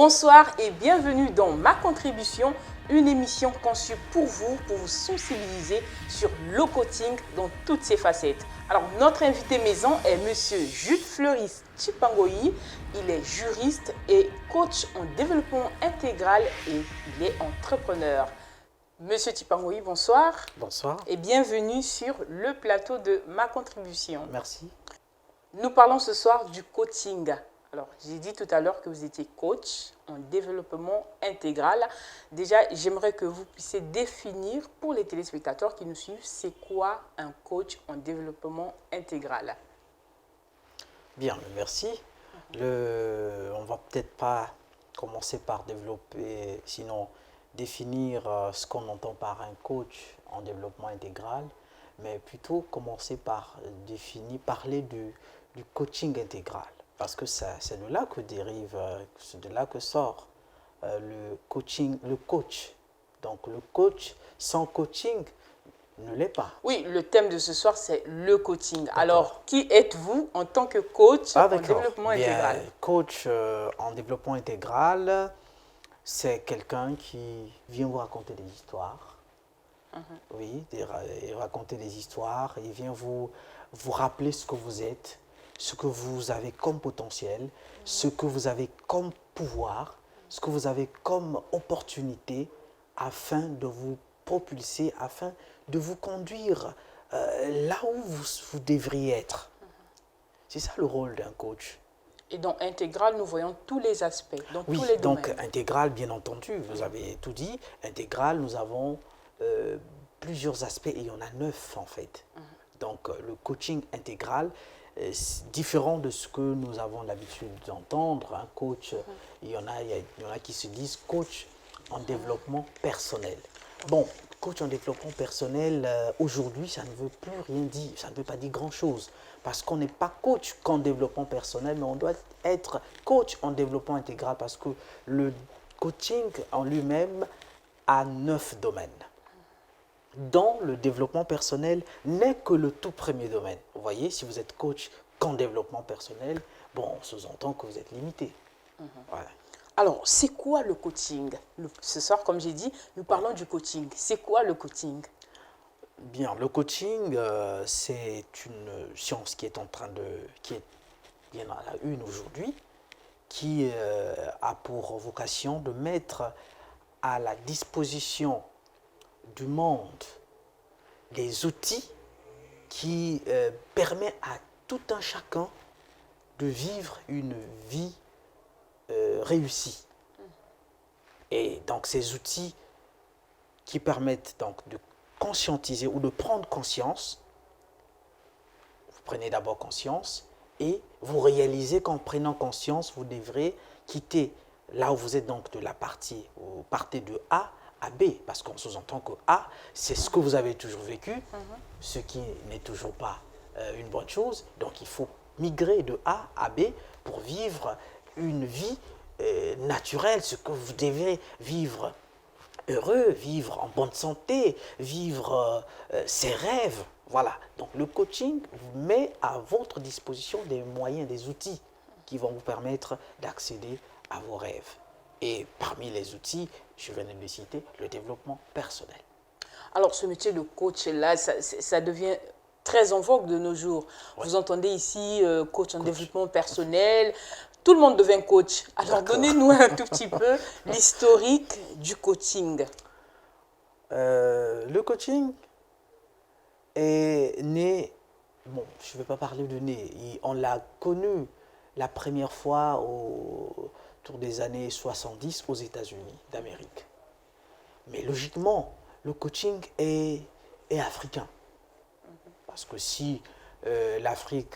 Bonsoir et bienvenue dans Ma Contribution, une émission conçue pour vous sensibiliser sur le coaching dans toutes ses facettes. Alors, notre invité maison est Monsieur Jules Fleuris Chipangoyi. Il est juriste et coach en développement intégral et il est entrepreneur. Monsieur Chipangoyi, bonsoir. Bonsoir. Et bienvenue sur le plateau de Ma Contribution. Merci. Nous parlons ce soir du coaching. Alors, j'ai dit tout à l'heure que vous étiez coach en développement intégral. Déjà, j'aimerais que vous puissiez définir pour les téléspectateurs qui nous suivent, c'est quoi un coach en développement intégral? Bien, merci. On va peut-être pas commencer par développer, sinon définir ce qu'on entend par un coach en développement intégral, mais plutôt commencer par parler du coaching intégral. Parce que c'est de là que dérive, c'est de là que sort le coaching, le coach. Donc le coach sans coaching ne l'est pas. Oui, le thème de ce soir, c'est le coaching. Alors, qui êtes-vous en tant que coach en développement intégral? Coach en développement intégral, c'est quelqu'un qui vient vous raconter des histoires. Oui, raconter des histoires. Il vient vous rappeler ce que vous êtes, ce que vous avez comme potentiel, ce que vous avez comme pouvoir, ce que vous avez comme opportunité afin de vous propulser, afin de vous conduire là où vous devriez être. C'est ça le rôle d'un coach. Et dans intégral, nous voyons tous les aspects, dans oui, tous les domaines. Donc intégral, bien entendu, vous avez tout dit. Intégral, nous avons plusieurs aspects et il y en a 9 en fait. Donc le coaching intégral, différent de ce que nous avons l'habitude d'entendre. Un coach, il y en a qui se disent coach en développement personnel. Bon, coach en développement personnel, aujourd'hui, ça ne veut plus rien dire, ça ne veut pas dire grand-chose. Parce qu'on n'est pas coach qu'en développement personnel, mais on doit être coach en développement intégral parce que le coaching en lui-même a 9 domaines. Dans le développement personnel n'est que le tout premier domaine. Vous voyez, si vous êtes coach qu'en développement personnel, bon, on sous-entend que vous êtes limité. Voilà. Alors, c'est quoi le coaching? Ce soir, comme j'ai dit, nous parlons du coaching. C'est quoi le coaching? Bien, le coaching, c'est une science qui est en train de... il y en a une aujourd'hui, qui a pour vocation de mettre à la disposition du monde des outils qui permettent à tout un chacun de vivre une vie réussie. Et donc ces outils qui permettent donc de conscientiser ou de prendre conscience, vous prenez d'abord conscience et vous réalisez qu'en prenant conscience, vous devrez quitter là où vous êtes donc de la partie, vous partez de A à B, parce qu'on sous-entend que A, c'est ce que vous avez toujours vécu, ce qui n'est toujours pas une bonne chose. Donc il faut migrer de A à B pour vivre une vie naturelle, ce que vous devez vivre heureux, vivre en bonne santé, vivre ses rêves. Voilà. Donc le coaching vous met à votre disposition des moyens, des outils qui vont vous permettre d'accéder à vos rêves. Et parmi les outils, je viens de le citer, le développement personnel. Alors, ce métier de coach-là, ça devient très en vogue de nos jours. Ouais. Vous entendez ici coach en développement personnel. Tout le monde devient coach. Alors, donnez-nous un tout petit peu l'historique du coaching. Le coaching est né, bon, je ne vais pas parler de né, on l'a connu la première fois autour des années 70 aux États-Unis d'Amérique. Mais logiquement, le coaching est africain. Parce que si l'Afrique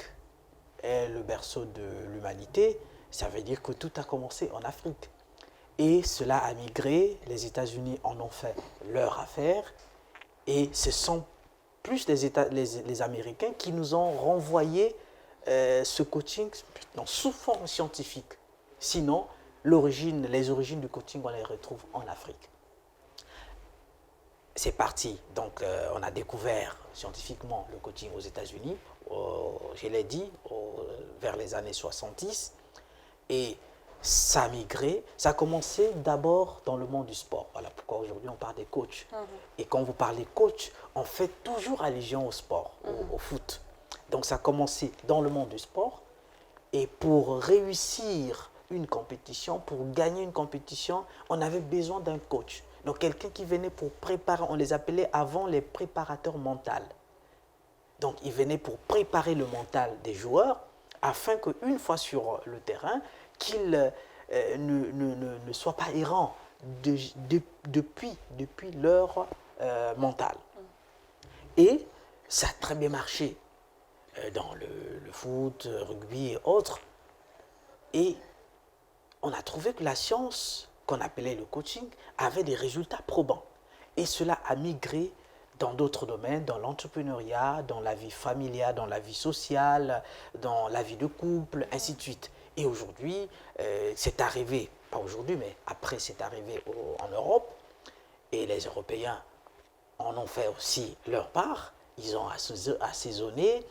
est le berceau de l'humanité, ça veut dire que tout a commencé en Afrique. Et cela a migré, les États-Unis en ont fait leur affaire, et ce sont plus les Américains qui nous ont renvoyé ce coaching sous forme scientifique. Sinon, les origines du coaching, on les retrouve en Afrique. C'est parti. Donc, on a découvert scientifiquement le coaching aux États-Unis, je l'ai dit, vers les années 70. Et ça a migré. Ça a commencé d'abord dans le monde du sport. Voilà pourquoi aujourd'hui on parle des coachs. Et quand vous parlez coach, on fait toujours allusion au sport, au foot. Donc ça a commencé dans le monde du sport. Et pour réussir une compétition, pour gagner une compétition, on avait besoin d'un coach. Donc quelqu'un qui venait pour préparer, on les appelait avant les préparateurs mentaux. Donc ils venaient pour préparer le mental des joueurs afin qu'une fois sur le terrain, qu'ils ne soient pas errants depuis leur mental. Et ça a très bien marché dans le foot, rugby et autres. Et on a trouvé que la science, qu'on appelait le coaching, avait des résultats probants. Et cela a migré dans d'autres domaines, dans l'entrepreneuriat, dans la vie familiale, dans la vie sociale, dans la vie de couple, ainsi de suite. Et aujourd'hui, c'est arrivé, pas aujourd'hui, mais après c'est arrivé en Europe, et les Européens en ont fait aussi leur part. Ils ont assaisonné,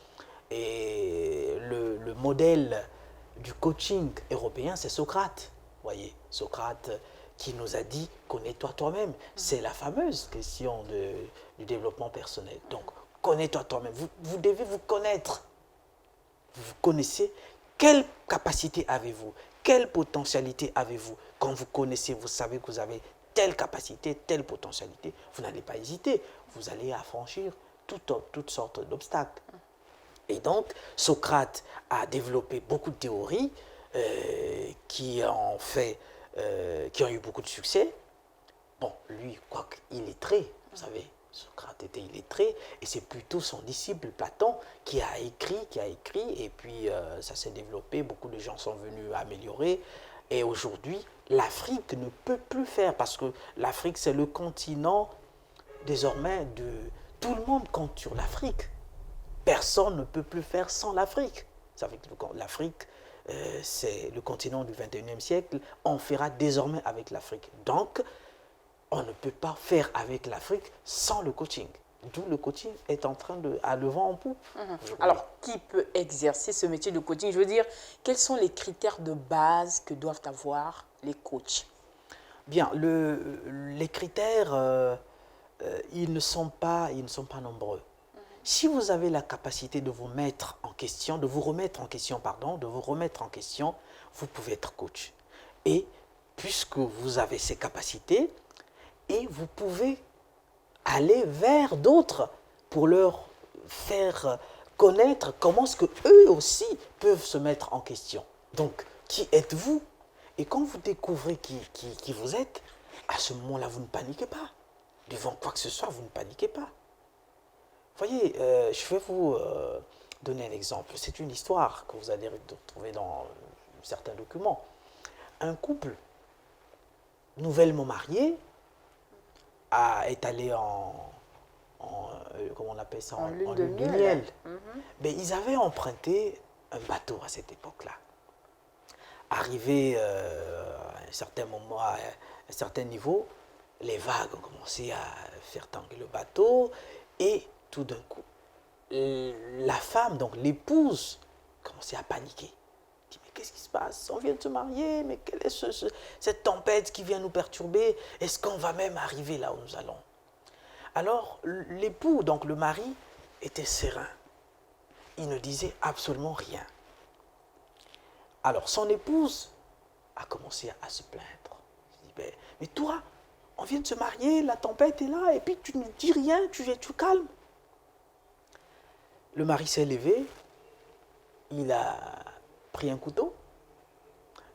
et le modèle du coaching européen, c'est Socrate. Vous voyez, Socrate qui nous a dit « connais-toi toi-même ». C'est la fameuse question du développement personnel. Donc, connais-toi toi-même. Vous devez vous connaître. Vous connaissez quelle capacité avez-vous, quelle potentialité avez-vous. Quand vous connaissez, vous savez que vous avez telle capacité, telle potentialité, vous n'allez pas hésiter. Vous allez affranchir toutes sortes d'obstacles. Et donc, Socrate a développé beaucoup de théories qui ont eu beaucoup de succès. Bon, lui, quoique illettré, vous savez, Socrate était illettré, et c'est plutôt son disciple Platon qui a écrit, et puis ça s'est développé, beaucoup de gens sont venus améliorer, et aujourd'hui, l'Afrique ne peut plus faire, parce que l'Afrique, c'est le continent, désormais, de tout le monde compte sur l'Afrique. Personne ne peut plus faire sans l'Afrique. Ça fait que l'Afrique, c'est le continent du 21e siècle, on fera désormais avec l'Afrique. Donc, on ne peut pas faire avec l'Afrique sans le coaching. D'où le coaching est en train à le vent en poupe. Alors, qui peut exercer ce métier de coaching? Je veux dire, quels sont les critères de base que doivent avoir les coachs? Bien, les critères, ils ne sont pas nombreux. Si vous avez la capacité de vous mettre en question, de vous remettre en question, vous pouvez être coach. Et puisque vous avez ces capacités, et vous pouvez aller vers d'autres pour leur faire connaître comment est-ce qu'eux aussi peuvent se mettre en question. Donc, qui êtes-vous? Et quand vous découvrez qui vous êtes, à ce moment-là, vous ne paniquez pas. Devant quoi que ce soit, vous ne paniquez pas. Voyez, je vais vous donner un exemple. C'est une histoire que vous allez retrouver dans certains documents. Un couple nouvellement marié est allé comment on appelle ça, en lune de miel. Mais ils avaient emprunté un bateau à cette époque-là. Arrivé à un certain moment, à un certain niveau, les vagues ont commencé à faire tanguer le bateau, et tout d'un coup, la femme, donc l'épouse, commençait à paniquer. Elle dit, mais qu'est-ce qui se passe? On vient de se marier, mais quelle est cette tempête qui vient nous perturber? Est-ce qu'on va même arriver là où nous allons? Alors, l'époux, donc le mari, était serein. Il ne disait absolument rien. Alors, son épouse a commencé à se plaindre. Elle dit, mais toi, on vient de se marier, la tempête est là, et puis tu ne dis rien, tu calmes. Le mari s'est levé, il a pris un couteau,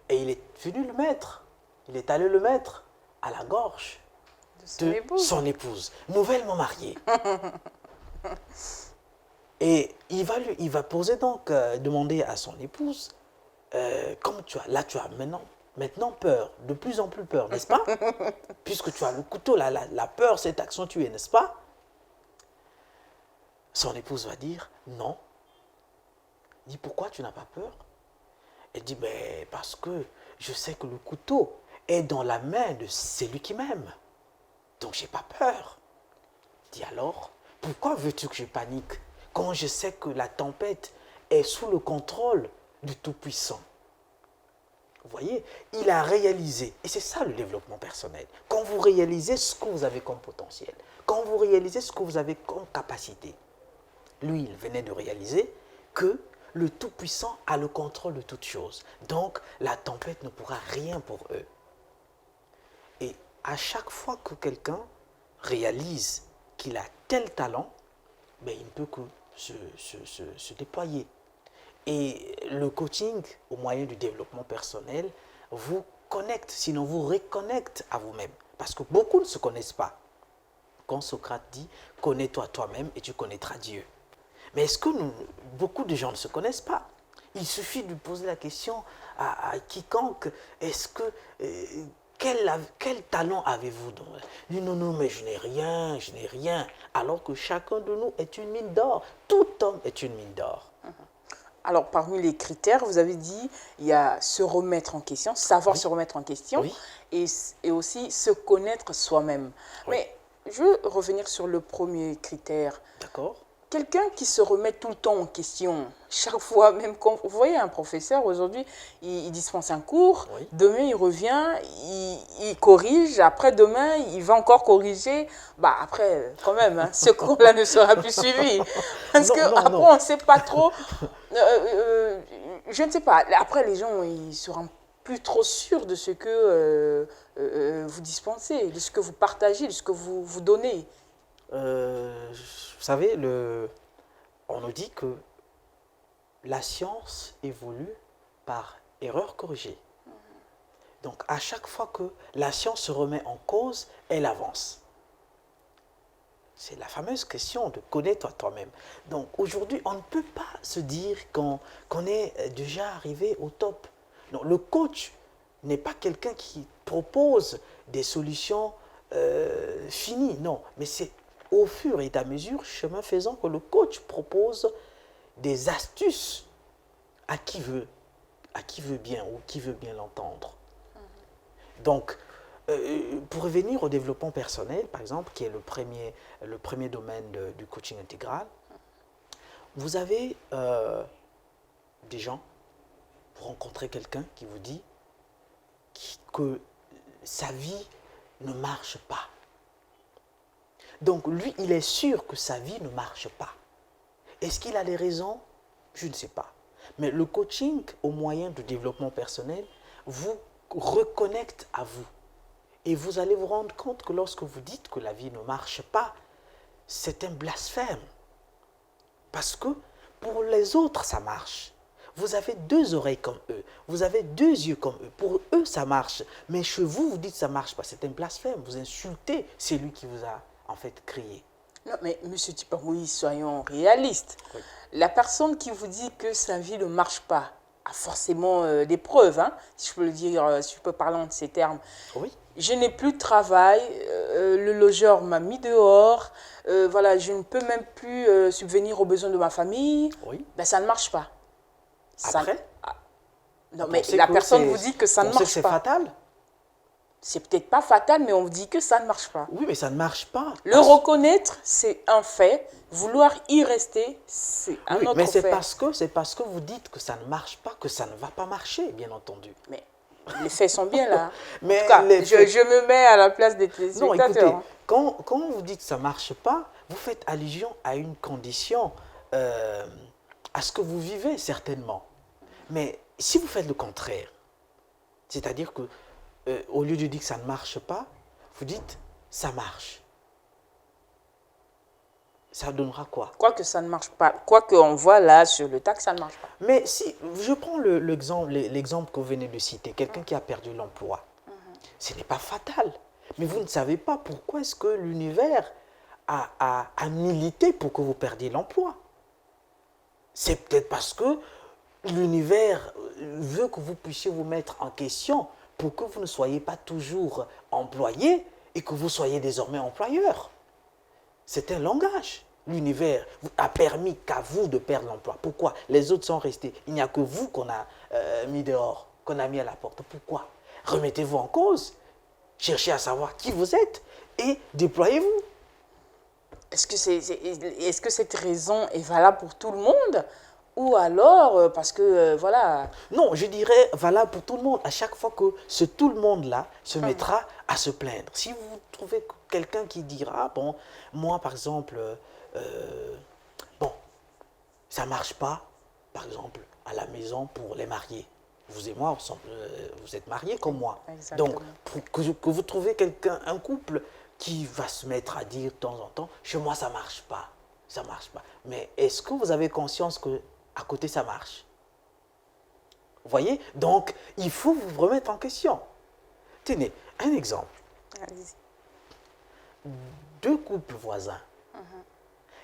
et il est venu le mettre. Il est allé le mettre à la gorge de son épouse, nouvellement mariée. Et il va poser donc, demander à son épouse, comme tu as maintenant peur, de plus en plus peur, n'est-ce pas? Puisque tu as le couteau, la peur s'est accentuée, n'est-ce pas? Son épouse va dire, non. Il dit, pourquoi tu n'as pas peur? Elle dit, mais parce que je sais que le couteau est dans la main de celui qui m'aime. Donc, je n'ai pas peur. Il dit, alors, pourquoi veux-tu que je panique quand je sais que la tempête est sous le contrôle du Tout-Puissant? Vous voyez, il a réalisé, et c'est ça le développement personnel. Quand vous réalisez ce que vous avez comme potentiel, quand vous réalisez ce que vous avez comme capacité, lui, il venait de réaliser que le Tout-Puissant a le contrôle de toutes choses. Donc, la tempête ne pourra rien pour eux. Et à chaque fois que quelqu'un réalise qu'il a tel talent, ben, il ne peut que se déployer. Et le coaching, au moyen du développement personnel, vous connecte, sinon vous reconnecte à vous-même. Parce que beaucoup ne se connaissent pas. Quand Socrate dit « connais-toi toi-même et tu connaîtras Dieu ». Mais est-ce que beaucoup de gens ne se connaissent pas? Il suffit de poser la question à quiconque, est-ce que, quel talent avez-vous? Il dit non, non, mais je n'ai rien. Alors que chacun de nous est une mine d'or. Tout homme est une mine d'or. Alors, parmi les critères, vous avez dit, il y a se remettre en question, savoir se remettre en question, et aussi se connaître soi-même. Mais je veux revenir sur le premier critère. D'accord. Quelqu'un qui se remet tout le temps en question, chaque fois, même quand vous voyez un professeur aujourd'hui, il dispense un cours, demain il revient, il corrige, après demain il va encore corriger, bah après quand même, hein, ce cours-là ne sera plus suivi. Parce qu'après on ne sait pas trop, je ne sais pas, après les gens ils se rendent plus trop sûrs de ce que vous dispensez, de ce que vous partagez, de ce que vous donnez. Vous savez, on nous dit que la science évolue par erreur corrigée. Donc, à chaque fois que la science se remet en cause, elle avance. C'est la fameuse question de connais-toi toi-même. Donc, aujourd'hui, on ne peut pas se dire qu'on est déjà arrivé au top. Non, le coach n'est pas quelqu'un qui propose des solutions finies. Non, mais c'est au fur et à mesure, chemin faisant, que le coach propose des astuces à qui veut bien ou qui veut bien l'entendre. Donc, pour revenir au développement personnel, par exemple, qui est le premier domaine du coaching intégral, vous avez des gens, vous rencontrez quelqu'un qui vous dit que sa vie ne marche pas. Donc, lui, il est sûr que sa vie ne marche pas. Est-ce qu'il a des raisons? Je ne sais pas. Mais le coaching, au moyen du développement personnel, vous reconnecte à vous. Et vous allez vous rendre compte que lorsque vous dites que la vie ne marche pas, c'est un blasphème. Parce que pour les autres, ça marche. Vous avez deux oreilles comme eux. Vous avez deux yeux comme eux. Pour eux, ça marche. Mais chez vous, vous dites que ça ne marche pas. C'est un blasphème. Vous insultez celui qui vous a en fait crié. Non, mais M. Tiparoui, soyons réalistes. Oui. La personne qui vous dit que sa vie ne marche pas a forcément des preuves, hein, si je peux le dire, si je peux parler en ces termes. Oui. Je n'ai plus de travail, le logeur m'a mis dehors, voilà, je ne peux même plus subvenir aux besoins de ma famille. Oui. Ben, ça ne marche pas. Après non, mais la personne vous dit que ça ne marche pas. C'est fatal? C'est peut-être pas fatal, mais on vous dit que ça ne marche pas. Oui, mais ça ne marche pas. Le reconnaître, c'est un fait. Vouloir y rester, c'est un autre fait. Mais c'est parce que vous dites que ça ne marche pas, que ça ne va pas marcher, bien entendu. Mais les faits sont bien là. Mais en tout cas, je me mets à la place des téléspectateurs. Non, écoutez, quand vous dites que ça ne marche pas, vous faites allusion à une condition, à ce que vous vivez certainement. Mais si vous faites le contraire, c'est-à-dire que au lieu de dire que ça ne marche pas, vous dites ça marche. Ça donnera quoi? Quoi que ça ne marche pas, quoi qu'on voit là sur le tas que ça ne marche pas. Mais si, je prends l'exemple que vous venez de citer, quelqu'un qui a perdu l'emploi. Ce n'est pas fatal, mais vous ne savez pas pourquoi est-ce que l'univers a milité pour que vous perdiez l'emploi. C'est peut-être parce que l'univers veut que vous puissiez vous mettre en question pour que vous ne soyez pas toujours employé et que vous soyez désormais employeur. C'est un langage. L'univers a permis qu'à vous de perdre l'emploi. Pourquoi? Les autres sont restés. Il n'y a que vous qu'on a mis dehors, qu'on a mis à la porte. Pourquoi? Remettez-vous en cause. Cherchez à savoir qui vous êtes et déployez-vous. Est-ce que cette raison est valable pour tout le monde? Ou alors, parce que, voilà. Non, je dirais valable pour tout le monde. À chaque fois que ce tout le monde-là se mettra à se plaindre. Si vous trouvez quelqu'un qui dira, bon, moi par exemple, bon, ça ne marche pas, par exemple, à la maison pour les mariés. Vous et moi, vous êtes mariés comme moi. Exactement. Donc, pour que vous trouvez quelqu'un, un couple qui va se mettre à dire de temps en temps, chez moi ça ne marche pas, ça ne marche pas. Mais est-ce que vous avez conscience que à côté ça marche? Vous voyez? Donc, il faut vous remettre en question. Tenez, un exemple. Allez-y. Deux couples voisins.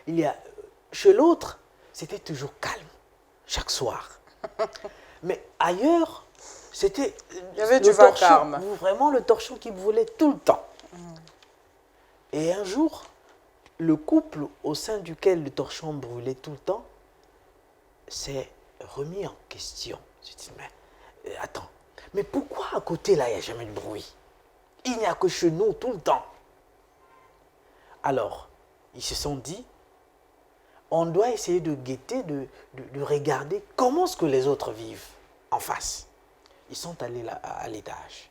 Il y a, chez l'autre, c'était toujours calme, chaque soir. Mais ailleurs, c'était Il y avait du vacarme. Vraiment le torchon qui brûlait tout le temps. Et un jour, le couple au sein duquel le torchon brûlait tout le temps s'est remis en question. Je dis, mais attends, mais pourquoi à côté là, il n'y a jamais de bruit? Il n'y a que chez nous tout le temps. Alors, ils se sont dit, on doit essayer de guetter, de regarder comment est-ce que les autres vivent en face. Ils sont allés là, à l'étage.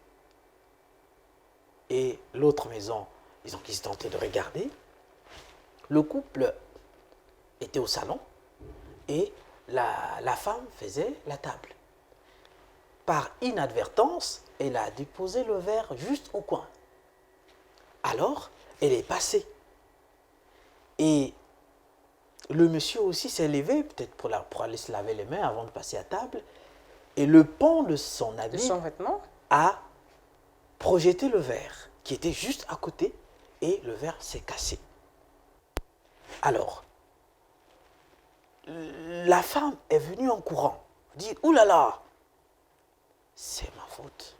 Et l'autre maison, ils ont tenté de regarder. Le couple était au salon et la femme faisait la table. Par inadvertance, elle a déposé le verre juste au coin. Alors, elle est passée. Et le monsieur aussi s'est levé, peut-être pour aller se laver les mains avant de passer à table. Et le pan de son habit son vêtement a projeté le verre qui était juste à côté et le verre s'est cassé. Alors, la femme est venue en courant, dit « Ouh là là, c'est ma faute.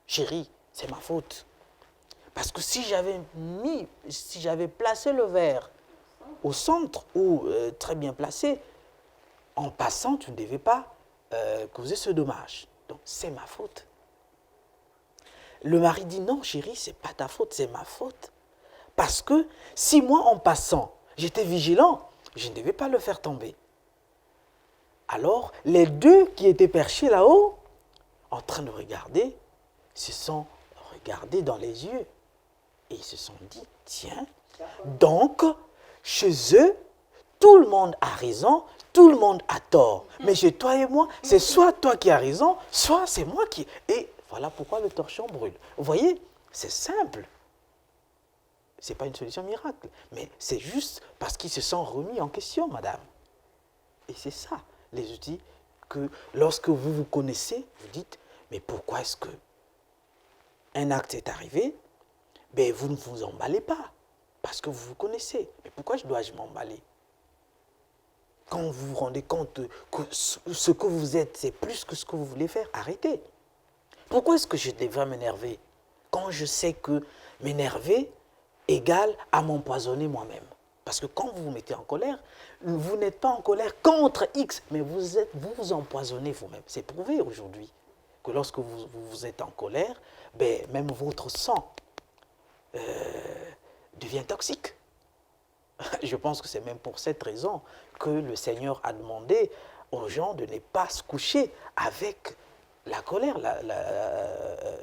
Chérie, c'est ma faute. Parce que si j'avais placé le verre au centre ou très bien placé, en passant, tu ne devais pas causer ce dommage. Donc, c'est ma faute. » Le mari dit, non chérie, c'est pas ta faute, c'est ma faute. Parce que si moi, en passant, j'étais vigilant, je ne devais pas le faire tomber. Alors, les deux qui étaient perchés là-haut, en train de regarder, se sont regardés dans les yeux. Et ils se sont dit, tiens, donc, chez eux, tout le monde a raison, tout le monde a tort. Mais chez toi et moi, c'est soit toi qui as raison, soit c'est moi qui... Et voilà pourquoi le torchon brûle. Vous voyez, c'est simple. Ce n'est pas une solution miracle, mais c'est juste parce qu'ils se sont remis en question, madame. Et c'est ça, les outils, que lorsque vous vous connaissez, vous dites, mais pourquoi est-ce que un acte est arrivé, ben vous ne vous emballez pas, parce que vous vous connaissez. Mais pourquoi dois-je m'emballer? Quand vous vous rendez compte que ce que vous êtes, c'est plus que ce que vous voulez faire, arrêtez. Pourquoi est-ce que je devrais m'énerver quand je sais que m'énerver égale à m'empoisonner moi-même? Parce que quand vous vous mettez en colère, vous n'êtes pas en colère contre X, mais vous vous empoisonnez vous-même. C'est prouvé aujourd'hui que lorsque vous êtes en colère, ben, même votre sang devient toxique. Je pense que c'est même pour cette raison que le Seigneur a demandé aux gens de ne pas se coucher avec la colère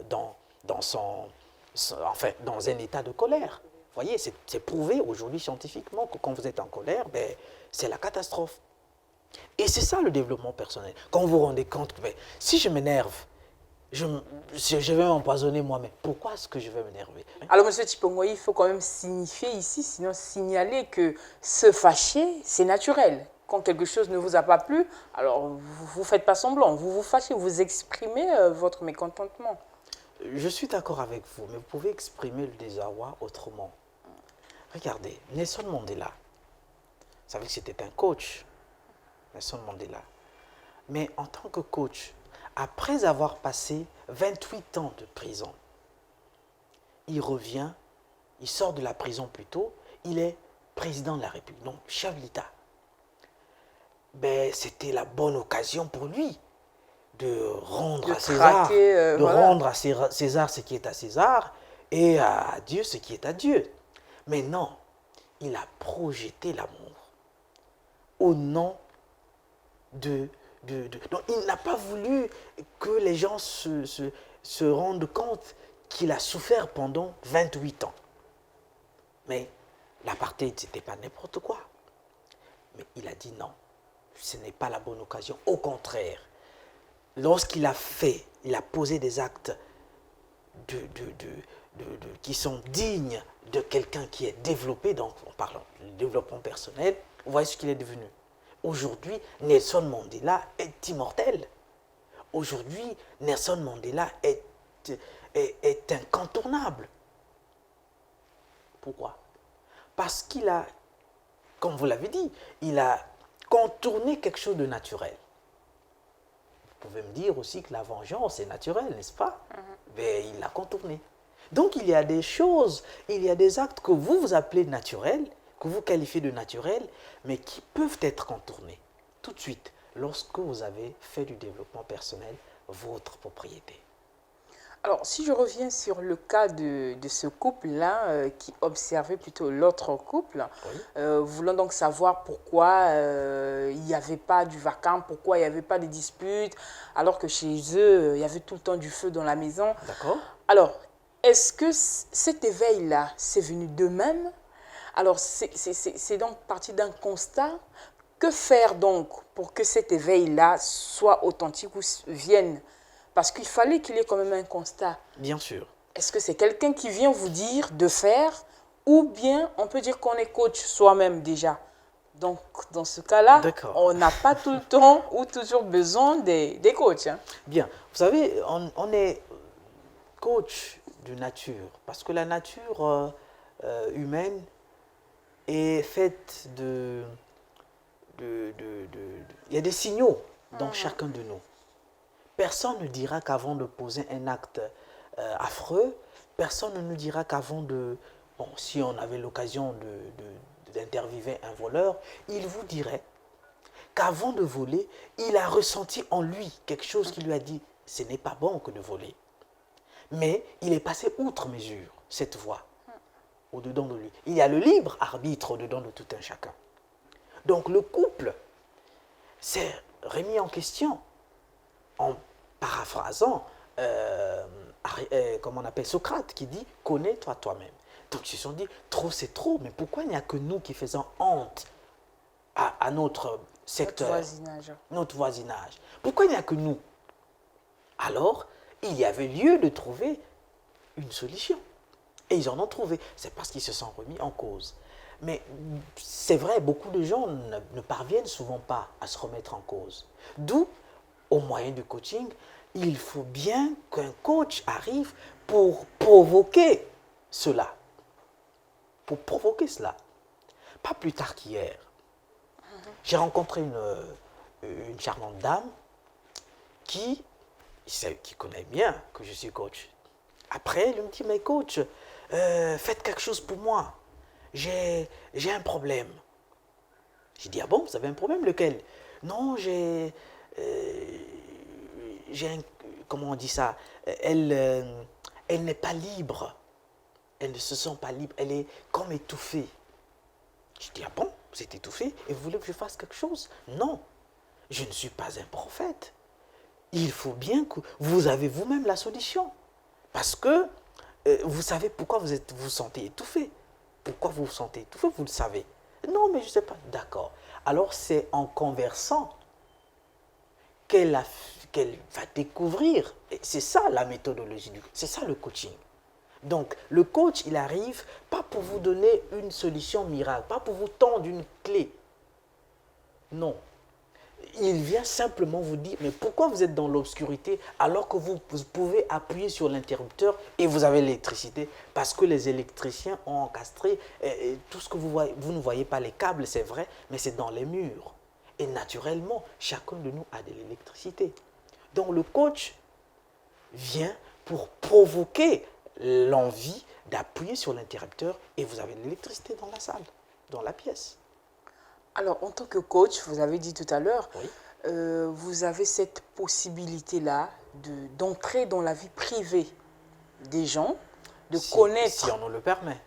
dans un état de colère. Vous voyez, c'est prouvé aujourd'hui scientifiquement que quand vous êtes en colère, ben, c'est la catastrophe. Et c'est ça le développement personnel. Quand vous vous rendez compte que ben, si je m'énerve, je vais m'empoisonner moi-même. Pourquoi est-ce que je vais m'énerver? Alors, M. Chipongoy, il faut quand même signifier ici, sinon signaler que se fâcher, c'est naturel. Quand quelque chose ne vous a pas plu, alors vous ne faites pas semblant, vous vous fâchez, vous exprimez votre mécontentement. Je suis d'accord avec vous, mais vous pouvez exprimer le désarroi autrement. Regardez, Nelson Mandela, vous savez que c'était un coach, Nelson Mandela. Mais en tant que coach, après avoir passé 28 ans de prison, il revient, il sort de la prison plutôt, il est président de la République, donc chef de l'État. Ben, c'était la bonne occasion pour lui de rendre à César, rendre à César ce qui est à César et à Dieu ce qui est à Dieu. Mais non, il a projeté l'amour au nom Donc, il n'a pas voulu que les gens se rendent compte qu'il a souffert pendant 28 ans. Mais l'apartheid, ce n'était pas n'importe quoi. Mais il a dit non, ce n'est pas la bonne occasion. Au contraire, lorsqu'il a fait, il a posé des actes qui sont dignes de quelqu'un qui est développé, donc en parlant du développement personnel, vous voyez ce qu'il est devenu. Aujourd'hui, Nelson Mandela est immortel. Aujourd'hui, Nelson Mandela est incontournable. Pourquoi? Parce qu'il a, comme vous l'avez dit, il a contourné quelque chose de naturel. Vous pouvez me dire aussi que la vengeance est naturelle, n'est-ce pas? Mais il l'a contourné. Donc il y a des choses, il y a des actes que vous appelez naturels, que vous qualifiez de naturels, mais qui peuvent être contournés tout de suite lorsque vous avez fait du développement personnel votre propriété. Alors, si je reviens sur le cas de ce couple-là, qui observait plutôt l'autre couple, Oui. voulant donc savoir pourquoi il n'y avait pas du vacarme, pourquoi il n'y avait pas de disputes, alors que chez eux, il y avait tout le temps du feu dans la maison. D'accord. Alors, est-ce que cet éveil-là, c'est venu d'eux-mêmes? Alors, c'est donc parti d'un constat. Que faire donc pour que cet éveil-là soit authentique ou vienne? Parce qu'il fallait qu'il y ait quand même un constat. Bien sûr. Est-ce que c'est quelqu'un qui vient vous dire de faire, ou bien on peut dire qu'on est coach soi-même déjà? Donc, dans ce cas-là, on n'a pas tout le temps ou toujours besoin des coachs. Hein. Bien. Vous savez, on est coach de nature, parce que la nature humaine est faite de... Il y a des signaux dans chacun de nous. Personne ne dira qu'avant de poser un acte affreux, personne ne nous dira qu'avant de... Bon, si on avait l'occasion d'interviewer un voleur, il vous dirait qu'avant de voler, il a ressenti en lui quelque chose qui lui a dit « ce n'est pas bon que de voler ». Mais il est passé outre mesure, cette voie, au-dedans de lui. Il y a le libre arbitre au-dedans de tout un chacun. Donc le couple s'est remis en question en paraphrasant, comment on appelle Socrate, qui dit « connais-toi toi-même ». Donc ils se sont dit « trop c'est trop, mais pourquoi il n'y a que nous qui faisons honte à notre secteur, notre voisinage? Pourquoi il n'y a que nous ?» Alors, il y avait lieu de trouver une solution. Et ils en ont trouvé. C'est parce qu'ils se sont remis en cause. Mais c'est vrai, beaucoup de gens ne parviennent souvent pas à se remettre en cause. D'où, au moyen du coaching, il faut bien qu'un coach arrive pour provoquer cela. Pour provoquer cela. Pas plus tard qu'hier, j'ai rencontré une charmante dame qui connaît bien que je suis coach. Après, elle me dit, mais coach, faites quelque chose pour moi. J'ai un problème. J'ai dit, ah bon, vous avez un problème, lequel? Non, j'ai un... Comment on dit ça? Elle n'est pas libre. Elle ne se sent pas libre. Elle est comme étouffée. Je dis, ah bon, vous êtes étouffée et vous voulez que je fasse quelque chose? Non, je ne suis pas un prophète. Il faut bien que vous avez vous-même la solution. Parce que vous savez pourquoi vous vous sentez étouffé. Pourquoi vous vous sentez étouffé, vous le savez. Non, mais je ne sais pas. D'accord. Alors, c'est en conversant qu'elle va découvrir. C'est ça la méthodologie, c'est ça le coaching. Donc, le coach, il arrive pas pour vous donner une solution miracle, pas pour vous tendre une clé. Non. Il vient simplement vous dire, mais pourquoi vous êtes dans l'obscurité alors que vous pouvez appuyer sur l'interrupteur et vous avez l'électricité? Parce que les électriciens ont encastré tout ce que vous voyez. Vous ne voyez pas les câbles, c'est vrai, mais c'est dans les murs. Et naturellement, chacun de nous a de l'électricité. Donc le coach vient pour provoquer l'envie d'appuyer sur l'interrupteur et vous avez de l'électricité dans la salle, dans la pièce. Alors, en tant que coach, vous avez dit tout à l'heure, oui. Vous avez cette possibilité-là d'entrer dans la vie privée des gens, de connaître... Si on nous le permet.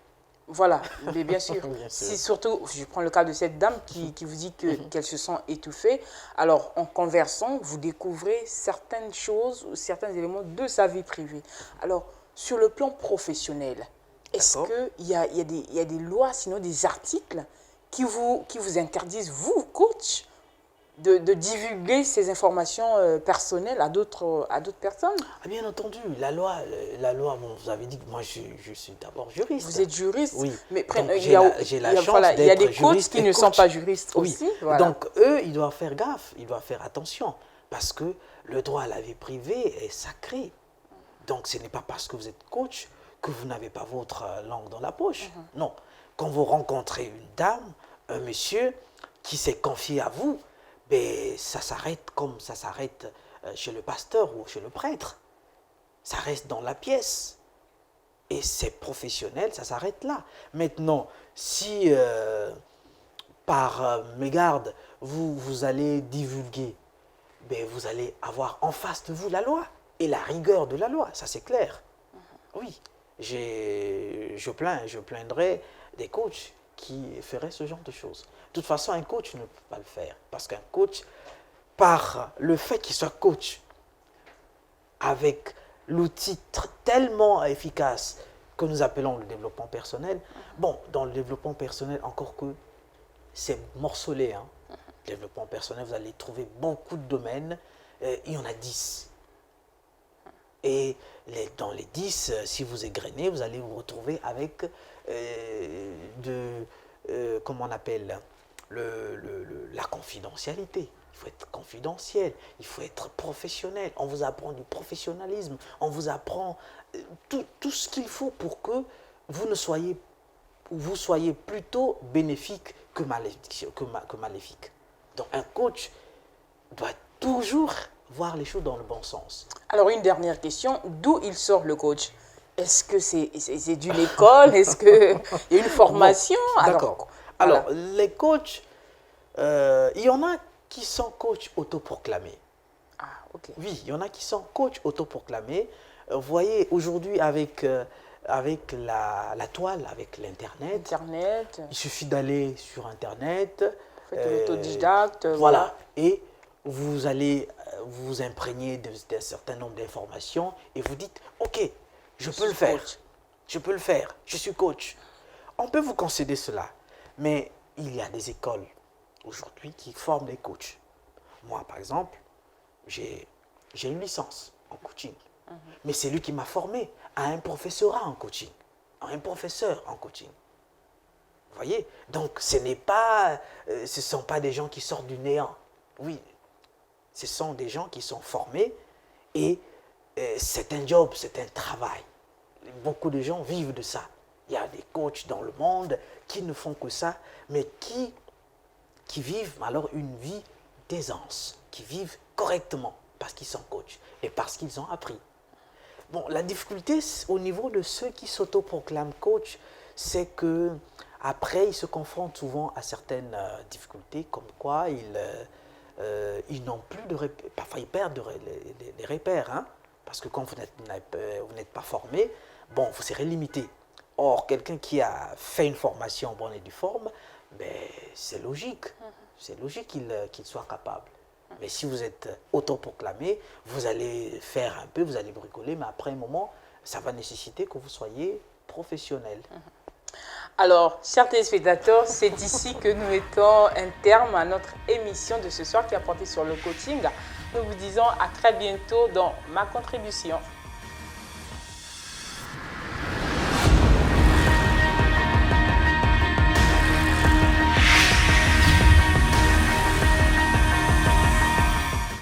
Voilà, mais bien sûr. Bien sûr. Si surtout, je prends le cas de cette dame qui vous dit qu'elle se sent étouffée. Alors, en conversant, vous découvrez certaines choses ou certains éléments de sa vie privée. Alors, sur le plan professionnel, est-ce D'accord. qu'il y a des lois, sinon des articles qui vous interdisent, vous, coach, de divulguer ces informations personnelles à d'autres personnes? Ah, bien entendu, bon, vous avez dit que moi je suis d'abord juriste. Vous êtes juriste, Oui. mais Donc, j'ai la chance voilà, il y a des d'être coachs juriste qui et ne sont coach. pas juristes Oui. aussi. Voilà. Donc, eux, ils doivent faire gaffe, ils doivent faire attention, parce que le droit à la vie privée est sacré. Donc, ce n'est pas parce que vous êtes coach que vous n'avez pas votre langue dans la poche. Non. Quand vous rencontrez une dame, un monsieur qui s'est confié à vous, ben, ça s'arrête comme ça s'arrête chez le pasteur ou chez le prêtre. Ça reste dans la pièce. Et c'est professionnel, ça s'arrête là. Maintenant, si par mégarde, vous allez divulguer, ben, vous allez avoir en face de vous la loi et la rigueur de la loi, ça c'est clair. Oui, je plaindrais des coachs qui feraient ce genre de choses. De toute façon, un coach ne peut pas le faire, parce qu'un coach, par le fait qu'il soit coach, avec l'outil tellement efficace que nous appelons le développement personnel, bon, dans le développement personnel, encore que c'est morcelé, hein. Le développement personnel, vous allez trouver beaucoup de domaines, il y en a 10. Et dans les 10, si vous égrenez, vous allez vous retrouver avec comment on appelle, la confidentialité. Il faut être confidentiel, il faut être professionnel. On vous apprend du professionnalisme, on vous apprend tout ce qu'il faut pour que vous soyez plutôt bénéfique que maléfique. Donc un coach doit toujours voir les choses dans le bon sens. Alors, une dernière question. D'où il sort le coach? Est-ce que c'est d'une école? Est-ce qu'il y a une formation? D'accord. Voilà. Alors, les coachs, il y en a qui sont coachs autoproclamés. Ah, ok. Oui, il y en a qui sont coachs autoproclamés. Vous voyez, aujourd'hui, avec la toile, avec l'Internet, Internet, il suffit d'aller sur Internet. faites l'autodidacte. Voilà. Et vous allez vous imprégner d'un certain nombre d'informations et vous dites, OK, je peux le faire. Coach. Je peux le faire. Je suis coach. On peut vous concéder cela. Mais il y a des écoles aujourd'hui qui forment des coachs. Moi, par exemple, j'ai une licence en coaching. Mais c'est lui qui m'a formé à un professorat en coaching, à un professeur en coaching. Vous voyez? Donc, ce ne sont pas des gens qui sortent du néant. Oui, ce sont des gens qui sont formés et c'est un job, c'est un travail. Beaucoup de gens vivent de ça. Il y a des coachs dans le monde qui ne font que ça, mais qui vivent alors une vie d'aisance, qui vivent correctement parce qu'ils sont coachs et parce qu'ils ont appris. Bon, la difficulté au niveau de ceux qui s'autoproclament coach, c'est que après ils se confrontent souvent à certaines difficultés, comme quoi ils n'ont plus de repères, parfois ils perdent des repères, hein, parce que quand vous n'êtes pas formé, bon, vous serez limité. Or, quelqu'un qui a fait une formation en bonne et due forme, ben, c'est logique qu'il soit capable. Mais si vous êtes autoproclamé, vous allez faire un peu, vous allez bricoler, mais après un moment, ça va nécessiter que vous soyez professionnel. Alors, chers téléspectateurs, c'est ici que nous mettons un terme à notre émission de ce soir qui a porté sur le coaching. Nous vous disons à très bientôt dans Ma Contribution.